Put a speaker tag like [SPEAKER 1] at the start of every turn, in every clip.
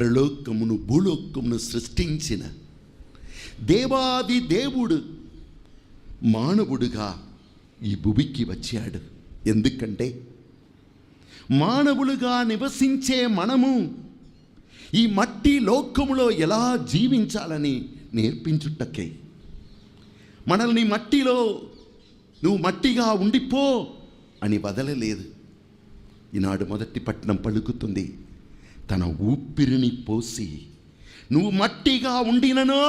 [SPEAKER 1] పరలోకమును భూలోకమును సృష్టించిన దేవాది దేవుడు మానవుడుగా ఈ భూమికి వచ్చాడు. ఎందుకంటే మానవులుగా నివసించే మనము ఈ మట్టి లోకములో ఎలా జీవించాలని నేర్పించుటకే. మనల్ని మట్టిలో నువ్వు మట్టిగా ఉండిపో అని వదలలేదు. ఈనాడు మొదటి పట్టణం పలుకుతుంది, తన ఊపిరిని పోసి నువ్వు మట్టిగా ఉండినను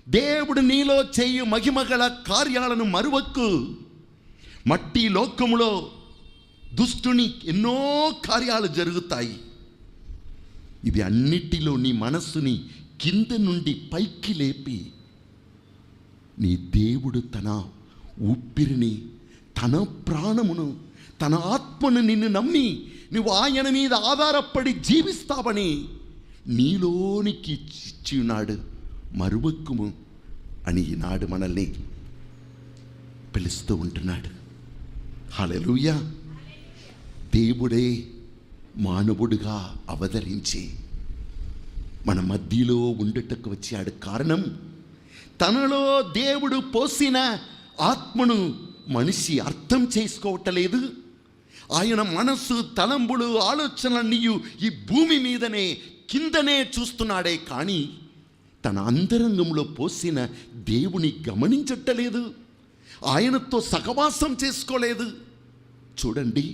[SPEAKER 1] దేవుడు నీలో చేయు మహిమగల కార్యాలను మరువకు. మట్టి లోకములో దుష్టుని ఎన్నో కార్యాలు జరుగుతాయి. ఇది అన్నిటిలో నీ మనస్సుని కింద నుండి పైకి లేపి నీ దేవుడు తన ఊపిరిని, తన ప్రాణమును, తన ఆత్మను నిన్ను నమ్మి నువ్వు ఆయన మీద ఆధారపడి జీవిస్తావని నీలోనికి ఇచ్చినాడు. మరువక్కుము అని ఈనాడు మనల్ని పిలుస్తూ ఉంటున్నాడు. హల్లెలూయా. దేవుడే మానవుడుగా అవతరించి మన మధ్యలో ఉండుటకు వచ్చాడు. కారణం, తనలో దేవుడు పోసిన ఆత్మను మనిషి అర్థం చేసుకోవట్లేదు. ఆయన మనస్సు, తలంపులు, ఆలోచనలన్నీ ఈ భూమి మీదనే కిందనే చూస్తున్నాడే కానీ తన అంతరంగంలో పోసిన దేవుని గమనించట్టలేదు. ఆయనతో సహవాసం చేసుకోలేదు. చూడండి,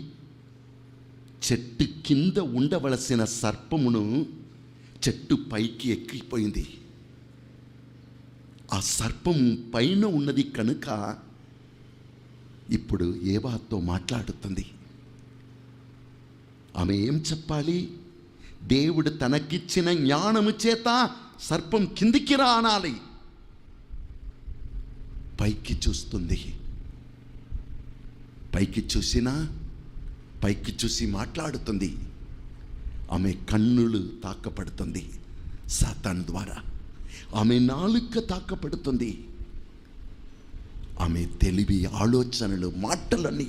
[SPEAKER 1] చెట్టు కింద ఉండవలసిన సర్పమును చెట్టు పైకి ఎక్కిపోయింది. ఆ సర్పం పైన ఉన్నది కనుక ఇప్పుడు ఏవాతో మాట్లాడుతుంది. ఆమె ఏం చెప్పాలి? దేవుడు తనకిచ్చిన జ్ఞానము చేత సర్పం కిందికి రా అనాలి. పైకి చూస్తుంది. పైకి చూసినా పైకి చూసి మాట్లాడుతుంది. ఆమె కన్నులు తాకపడుతుంది సాతాను ద్వారా. ఆమె నాలుక తాకపడుతుంది. ఆమె తెలివి, ఆలోచనలు, మాటలన్నీ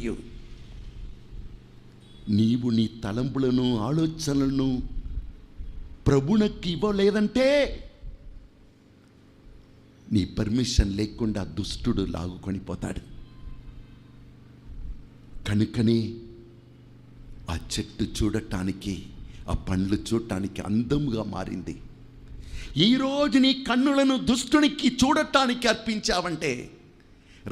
[SPEAKER 1] నీవు నీ తలంపులను, ఆలోచనలను ప్రభువునికి ఇవ్వలేదంటే నీ పర్మిషన్ లేకుండా దుష్టుడు లాగుకొని పోతాడు. కనుకనే ఆ చెట్టు చూడటానికి, ఆ పండ్లు చూడటానికి అందముగా మారింది. ఈరోజు నీ కన్నులను దుష్టునికి చూడటానికి అర్పించావంటే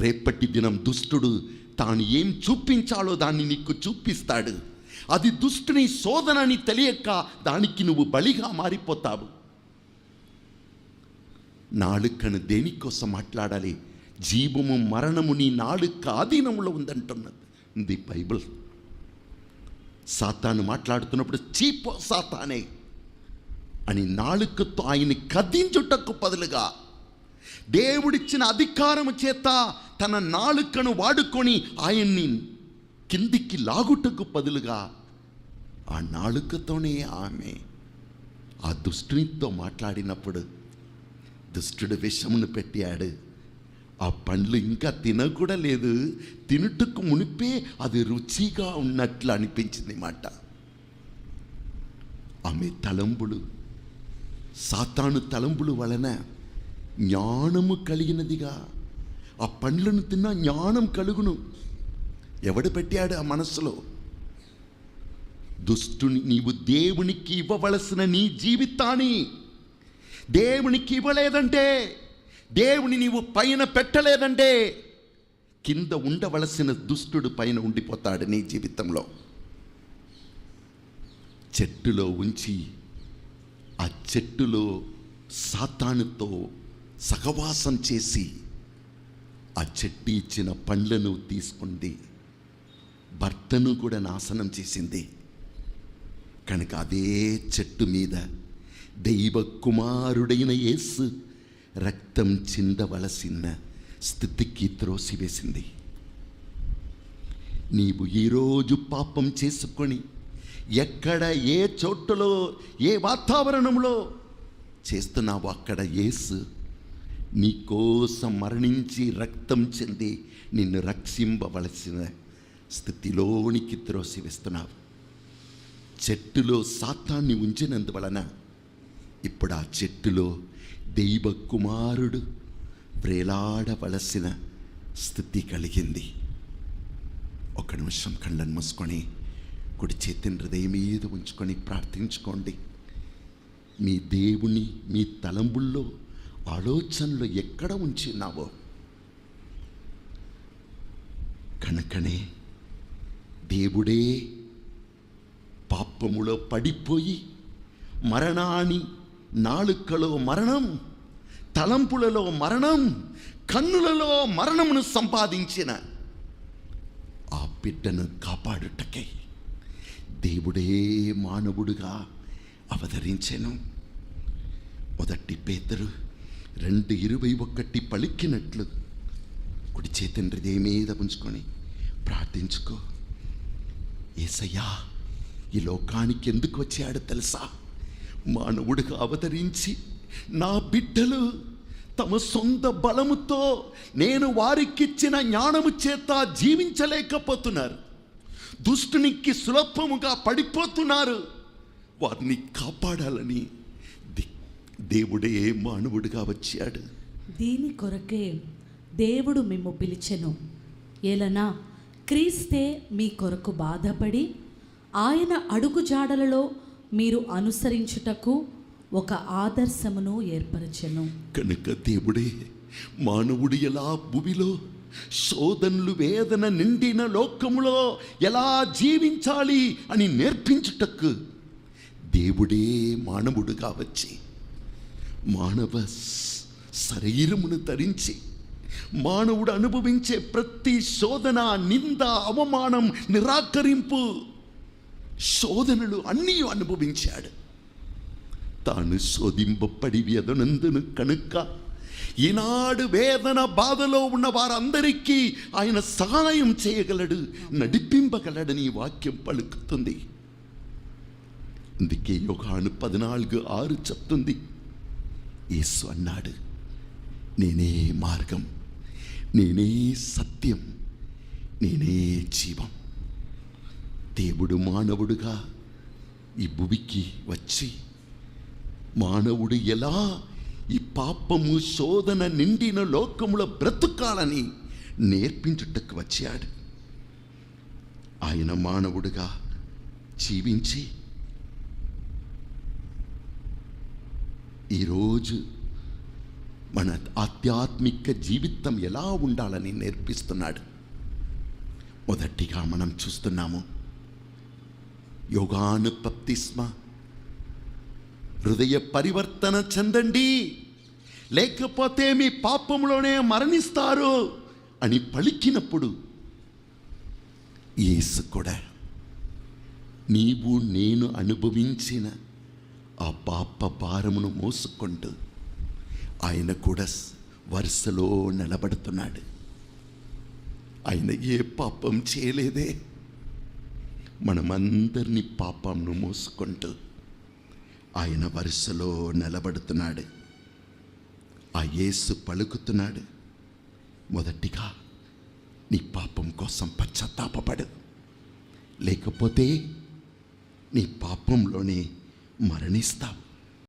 [SPEAKER 1] రేపటి దినం దుష్టుడు తాను ఏం చూపించాలో దాన్ని నీకు చూపిస్తాడు. అది దుష్టుని శోధనని తెలియక దానికి నువ్వు బలిగా మారిపోతావు. నాలుకను దేనికోసం మాట్లాడాలి? జీవము మరణము నీ నాలుక ఆధీనంలో ఉందంటున్నది బైబిల్. సాతాను మాట్లాడుతున్నప్పుడు చీపో సాతానే అని నాలుకతో ఆయన్ని కదించుటకు బదులుగా దేవుడిచ్చిన అధికారము చేత తన నాలుకను వాడుకొని ఆయన్ని కిందికి లాగుటకు బదులుగా ఆ నాలుకతోనే ఆమె ఆ దుష్టునితో మాట్లాడినప్పుడు దుష్టుడు విషమును పెట్టాడు. ఆ పండ్లు ఇంకా తినకూడా లేదు, తినుటకు మునిపే అది రుచిగా ఉన్నట్లు అనిపించింది మాట. ఆమె తలంపులు, సాతాను తలంపులు వలన జ్ఞానము కలిగినదిగా. ఆ పండ్లను తిన్నా జ్ఞానం కలుగును. ఎవడు పెట్టాడు ఆ మనస్సులో? దుష్టుని. నీవు దేవునికి ఇవ్వవలసిన నీ జీవితాన్ని దేవునికి ఇవ్వలేదంటే, దేవుని నీవు పైన పెట్టలేదంటే కింద ఉండవలసిన దుష్టుడు పైన ఉండిపోతాడు నీ జీవితంలో. చెట్టులో ఉంచి ఆ చెట్టులో సాతానుతో సహవాసం చేసి ఆ చెట్టు ఇచ్చిన పండ్లను తీసుకుంది. భర్తను కూడా నాశనం చేసింది. కనుక అదే చెట్టు మీద దైవ కుమారుడైన యేసు రక్తం చిందవలసిన స్థితికి త్రోసివేసింది. నీవు ఈరోజు పాపం చేసుకొని ఎక్కడ, ఏ చోటులో, ఏ వాతావరణంలో చేస్తున్నావో అక్కడ యేసు నీ కోసం మరణించి రక్తం చెంది నిన్ను రక్షింపవలసిన స్థితిలోనికి త్రోసివేస్తున్నావు. చెట్టులో సాతాన్ని ఉంచినందువలన ఇప్పుడు ఆ చెట్టులో దైవ కుమారుడు వ్రేలాడవలసిన స్థితి కలిగింది. ఒక నిమిషం కళ్ళను మూసుకొని కుడి చేతిని హృదయం మీద ఉంచుకొని ప్రార్థించుకోండి. మీ దేవుని మీ తలంబుల్లో ఆలోచనలు ఎక్కడ ఉంచినావో కనుకనే దేవుడే పాపములో పడిపోయి మరణాన్ని, నాలుకలో మరణం, తలంపులలో మరణం, కన్నులలో మరణమును సంపాదించిన ఆ బిడ్డను కాపాడుటకై దేవుడే మానవుడుగా అవతరించెను. మొదటి పేతురు 2:21 పలికినట్లు కుడి చేతిని హృదయం మీద ఉంచుకొని ప్రార్థించుకో. యేసయ్యా ఈ లోకానికి ఎందుకు వచ్చాడో తెలుసా? మానవుడిగా అవతరించి నా బిడ్డలు తమ సొంత బలముతో నేను వారికిచ్చిన జ్ఞానము చేత జీవించలేకపోతున్నారు, దుష్టునికి సులభముగా పడిపోతున్నారు. వారిని కాపాడాలని దేవుడే మానవుడిగా వచ్చాడు.
[SPEAKER 2] దీని కొరకే దేవుడు మిమ్ము పిలిచెను. ఏలనా క్రీస్తే మీ కొరకు బాధపడి ఆయన అడుగుజాడలలో మీరు అనుసరించుటకు ఒక ఆదర్శమును ఏర్పరచెను.
[SPEAKER 1] కనుక దేవుడే మానవుడు ఎలా భూమిలో శోధనలు వేదన నిండిన లోకములో ఎలా జీవించాలి అని నేర్పించుటకు దేవుడే మానవుడుగా వచ్చి మానవ శరీరమును ధరించి మానవుడు అనుభవించే ప్రతి శోధన, నింద, అవమానం, నిరాకరింపు, శోధనలు అన్నీ అనుభవించాడు. తాను శోధింపబడి వ్యధనందును కనుక ఈనాడు వేదన బాధలో ఉన్న వారందరికీ ఆయన సహాయం చేయగలడు, నడిపింపగలడని వాక్యం పలుకుతుంది. అందుకే యోహాను 14:6 చెప్తుంది, యేసు అన్నాడు, నేనే మార్గం, నేనే సత్యం, నేనే జీవం. దేవుడు మానవుడుగా ఈ భూమికి వచ్చి మానవుడు ఎలా ఈ పాపము శోధన నిండిన లోకముల బ్రతుకాలని నేర్పించుటకు వచ్చాడు. ఆయన మానవుడుగా జీవించి ఈరోజు మన ఆధ్యాత్మిక జీవితం ఎలా ఉండాలని నేర్పిస్తున్నాడు. మొదటిగా మనం చూస్తున్నాము యోహాను బప్తిస్మా, హృదయ పరివర్తన చెందండి లేకపోతే మీ పాపంలోనే మరణిస్తారు అని పలికినప్పుడు యేసు కూడా నీవు నేను అనుభవించిన ఆ పాప భారమును మోసుకుంటూ ఆయన కూడా వరుసలో నిలబడుతున్నాడు. ఆయన ఏ పాపం చేయలేదే, మనమందరినీ పాపంను మోసుకుంటూ ఆయన వరుసలో నిలబడుతున్నాడు. ఆ యేసు పలుకుతున్నాడు, మొదటిగా నీ పాపం కోసం పశ్చాత్తాపపడు, లేకపోతే నీ పాపంలోనే మరణిస్తావు.